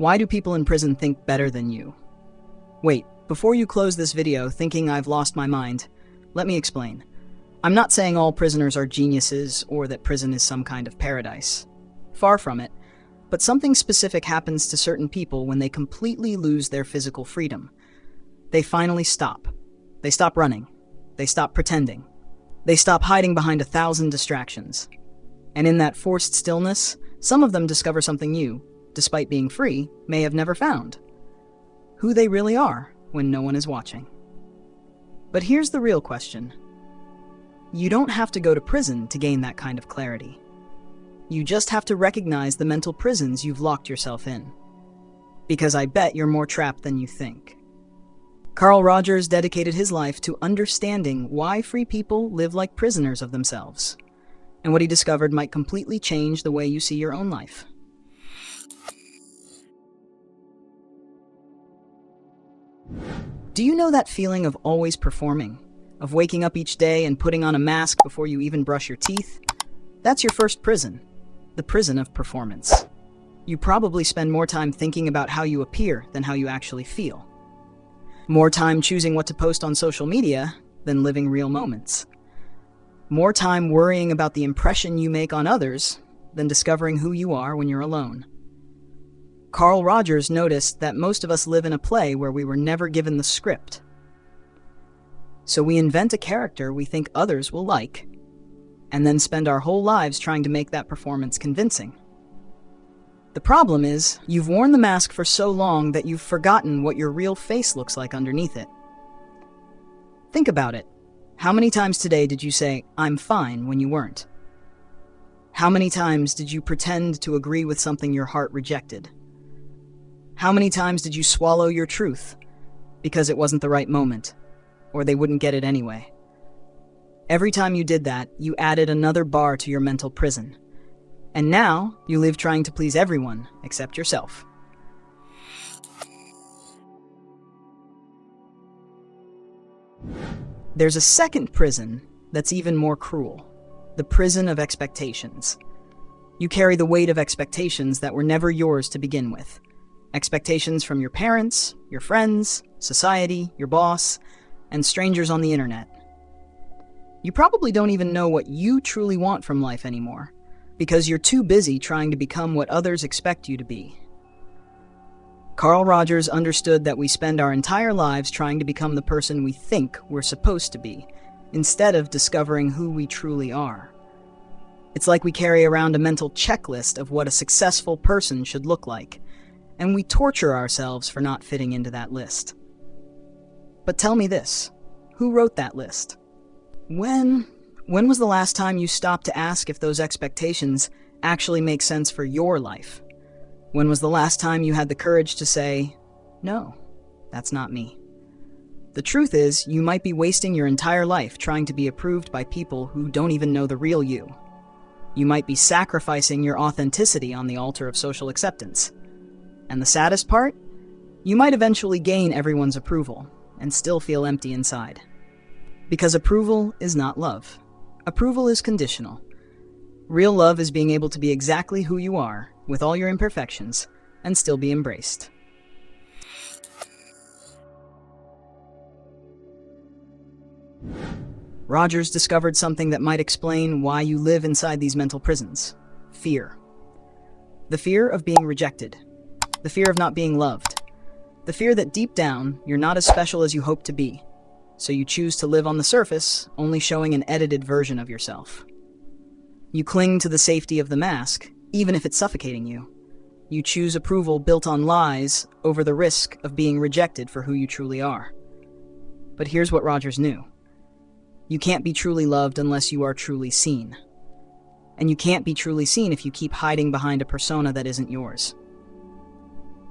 Why do people in prison think better than you? Wait, before you close this video thinking I've lost my mind, let me explain. I'm not saying all prisoners are geniuses or that prison is some kind of paradise. Far from it. But something specific happens to certain people when they completely lose their physical freedom. They finally stop. They stop running. They stop pretending. They stop hiding behind 1,000 distractions. And in that forced stillness, some of them discover something new, despite being free, may have never found. Who they really are when no one is watching. But here's the real question. You don't have to go to prison to gain that kind of clarity. You just have to recognize the mental prisons you've locked yourself in. Because I bet you're more trapped than you think. Carl Rogers dedicated his life to understanding why free people live like prisoners of themselves. And what he discovered might completely change the way you see your own life. Do you know that feeling of always performing? Of waking up each day and putting on a mask before you even brush your teeth? That's your first prison. The prison of performance. You probably spend more time thinking about how you appear than how you actually feel. More time choosing what to post on social media than living real moments. More time worrying about the impression you make on others than discovering who you are when you're alone. Carl Rogers noticed that most of us live in a play where we were never given the script. So we invent a character we think others will like, and then spend our whole lives trying to make that performance convincing. The problem is, you've worn the mask for so long that you've forgotten what your real face looks like underneath it. Think about it. How many times today did you say, "I'm fine," when you weren't? How many times did you pretend to agree with something your heart rejected? How many times did you swallow your truth because it wasn't the right moment, or they wouldn't get it anyway? Every time you did that, you added another bar to your mental prison. And now, you live trying to please everyone except yourself. There's a second prison that's even more cruel. The prison of expectations. You carry the weight of expectations that were never yours to begin with. Expectations from your parents, your friends, society, your boss, and strangers on the internet. You probably don't even know what you truly want from life anymore, because you're too busy trying to become what others expect you to be. Carl Rogers understood that we spend our entire lives trying to become the person we think we're supposed to be, instead of discovering who we truly are. It's like we carry around a mental checklist of what a successful person should look like, and we torture ourselves for not fitting into that list. But tell me this, who wrote that list? When was the last time you stopped to ask if those expectations actually make sense for your life? When was the last time you had the courage to say, "No, that's not me"? The truth is, you might be wasting your entire life trying to be approved by people who don't even know the real you. You might be sacrificing your authenticity on the altar of social acceptance. And the saddest part? You might eventually gain everyone's approval and still feel empty inside. Because approval is not love. Approval is conditional. Real love is being able to be exactly who you are, with all your imperfections, and still be embraced. Rogers discovered something that might explain why you live inside these mental prisons. Fear. The fear of being rejected. The fear of not being loved. The fear that deep down, you're not as special as you hope to be. So you choose to live on the surface, only showing an edited version of yourself. You cling to the safety of the mask, even if it's suffocating you. You choose approval built on lies over the risk of being rejected for who you truly are. But here's what Rogers knew. You can't be truly loved unless you are truly seen. And you can't be truly seen if you keep hiding behind a persona that isn't yours.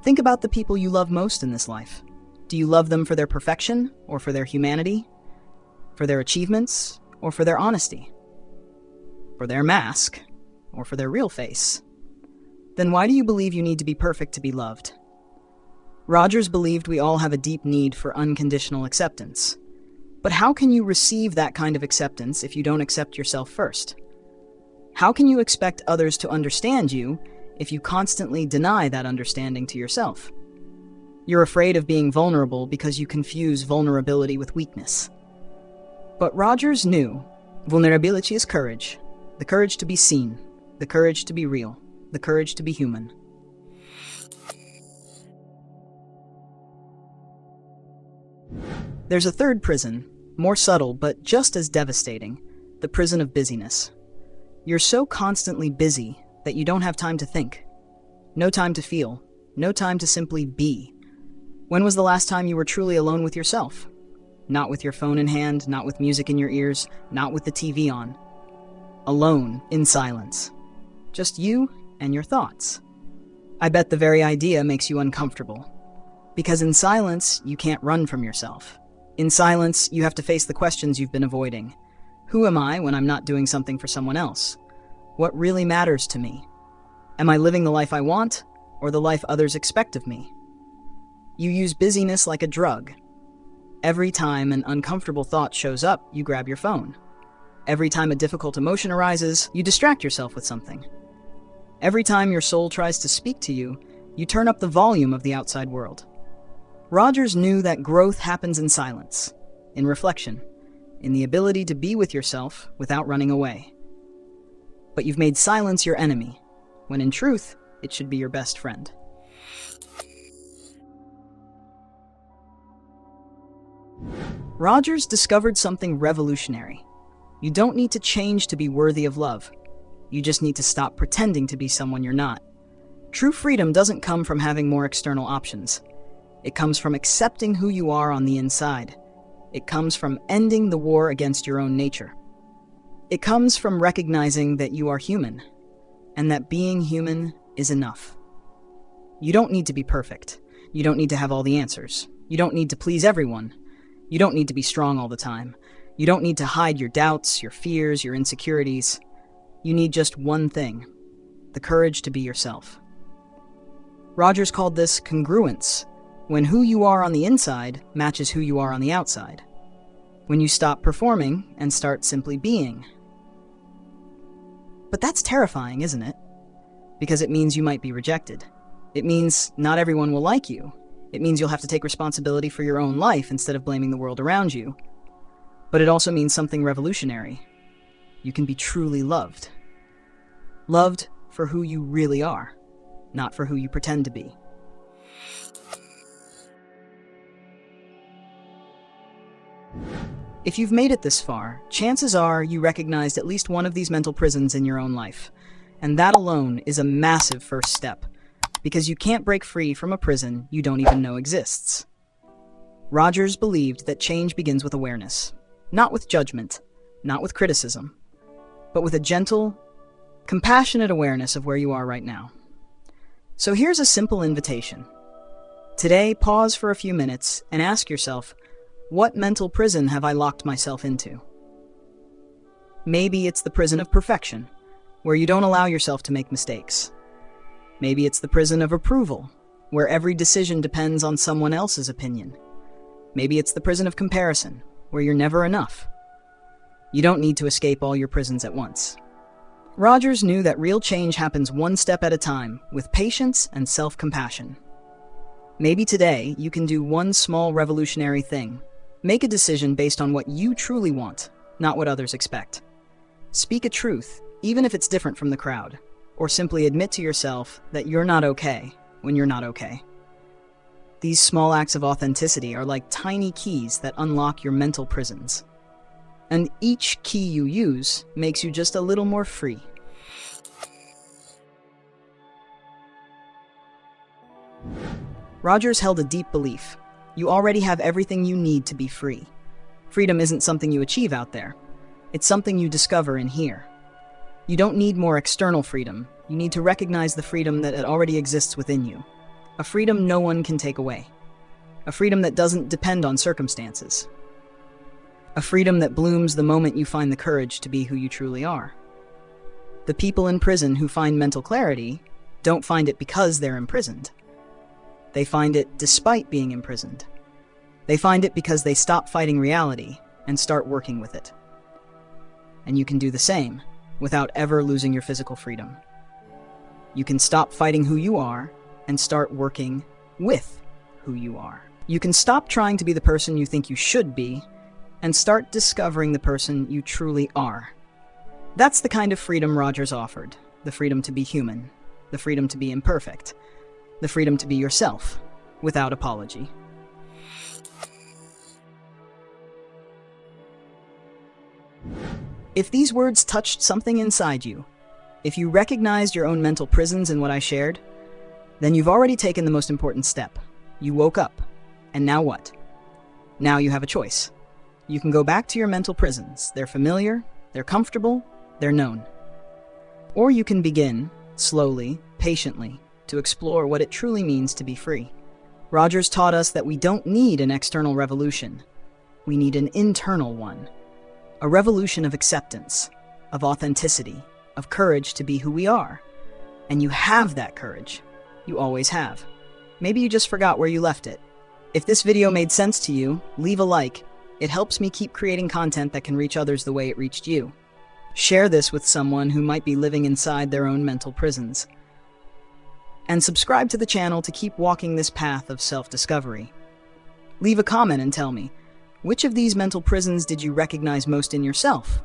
Think about the people you love most in this life. Do you love them for their perfection, or for their humanity? For their achievements, or for their honesty? For their mask, or for their real face? Then why do you believe you need to be perfect to be loved? Rogers believed we all have a deep need for unconditional acceptance. But how can you receive that kind of acceptance if you don't accept yourself first? How can you expect others to understand you if you constantly deny that understanding to yourself. You're afraid of being vulnerable because you confuse vulnerability with weakness. But Rogers knew vulnerability is courage, the courage to be seen, the courage to be real, the courage to be human. There's a third prison, more subtle but just as devastating, the prison of busyness. You're so constantly busy that you don't have time to think. No time to feel, no time to simply be. When was the last time you were truly alone with yourself? Not with your phone in hand, not with music in your ears, not with the TV on. Alone, in silence. Just you and your thoughts. I bet the very idea makes you uncomfortable. Because in silence, you can't run from yourself. In silence, you have to face the questions you've been avoiding. Who am I when I'm not doing something for someone else? What really matters to me? Am I living the life I want, or the life others expect of me? You use busyness like a drug. Every time an uncomfortable thought shows up, you grab your phone. Every time a difficult emotion arises, you distract yourself with something. Every time your soul tries to speak to you, you turn up the volume of the outside world. Rogers knew that growth happens in silence, in reflection, in the ability to be with yourself without running away. But you've made silence your enemy, when in truth, it should be your best friend. Rogers discovered something revolutionary. You don't need to change to be worthy of love. You just need to stop pretending to be someone you're not. True freedom doesn't come from having more external options. It comes from accepting who you are on the inside. It comes from ending the war against your own nature. It comes from recognizing that you are human, and that being human is enough. You don't need to be perfect. You don't need to have all the answers. You don't need to please everyone. You don't need to be strong all the time. You don't need to hide your doubts, your fears, your insecurities. You need just one thing: the courage to be yourself. Rogers called this congruence, when who you are on the inside matches who you are on the outside. When you stop performing and start simply being. But that's terrifying, isn't it? Because it means you might be rejected. It means not everyone will like you. It means you'll have to take responsibility for your own life instead of blaming the world around you. But it also means something revolutionary. You can be truly loved. Loved for who you really are, not for who you pretend to be. If you've made it this far, chances are you recognized at least one of these mental prisons in your own life. And that alone is a massive first step, because you can't break free from a prison you don't even know exists. Rogers believed that change begins with awareness, not with judgment, not with criticism, but with a gentle, compassionate awareness of where you are right now. So here's a simple invitation. Today, pause for a few minutes and ask yourself, what mental prison have I locked myself into? Maybe it's the prison of perfection, where you don't allow yourself to make mistakes. Maybe it's the prison of approval, where every decision depends on someone else's opinion. Maybe it's the prison of comparison, where you're never enough. You don't need to escape all your prisons at once. Rogers knew that real change happens one step at a time, with patience and self-compassion. Maybe today you can do one small revolutionary thing. Make a decision based on what you truly want, not what others expect. Speak a truth, even if it's different from the crowd, or simply admit to yourself that you're not okay when you're not okay. These small acts of authenticity are like tiny keys that unlock your mental prisons. And each key you use makes you just a little more free. Rogers held a deep belief. You already have everything you need to be free. Freedom isn't something you achieve out there. It's something you discover in here. You don't need more external freedom. You need to recognize the freedom that already exists within you. A freedom no one can take away. A freedom that doesn't depend on circumstances. A freedom that blooms the moment you find the courage to be who you truly are. The people in prison who find mental clarity don't find it because they're imprisoned. They find it despite being imprisoned. They find it because they stop fighting reality and start working with it. And you can do the same without ever losing your physical freedom. You can stop fighting who you are and start working with who you are. You can stop trying to be the person you think you should be and start discovering the person you truly are. That's the kind of freedom Rogers offered. The freedom to be human, the freedom to be imperfect, the freedom to be yourself without apology. If these words touched something inside you, if you recognized your own mental prisons in what I shared, then you've already taken the most important step. You woke up. And now what? Now you have a choice. You can go back to your mental prisons. They're familiar, they're comfortable, they're known. Or you can begin, slowly, patiently, to explore what it truly means to be free. Rogers taught us that we don't need an external revolution. We need an internal one. A revolution of acceptance, of authenticity, of courage to be who we are. And you have that courage. You always have. Maybe you just forgot where you left it. If this video made sense to you, leave a like. It helps me keep creating content that can reach others the way it reached you. Share this with someone who might be living inside their own mental prisons. And subscribe to the channel to keep walking this path of self-discovery. Leave a comment and tell me, which of these mental prisons did you recognize most in yourself?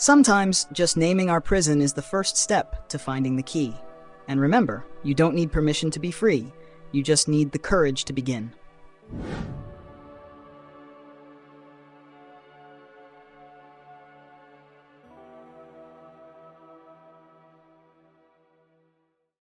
Sometimes, just naming our prison is the first step to finding the key. And remember, you don't need permission to be free. You just need the courage to begin.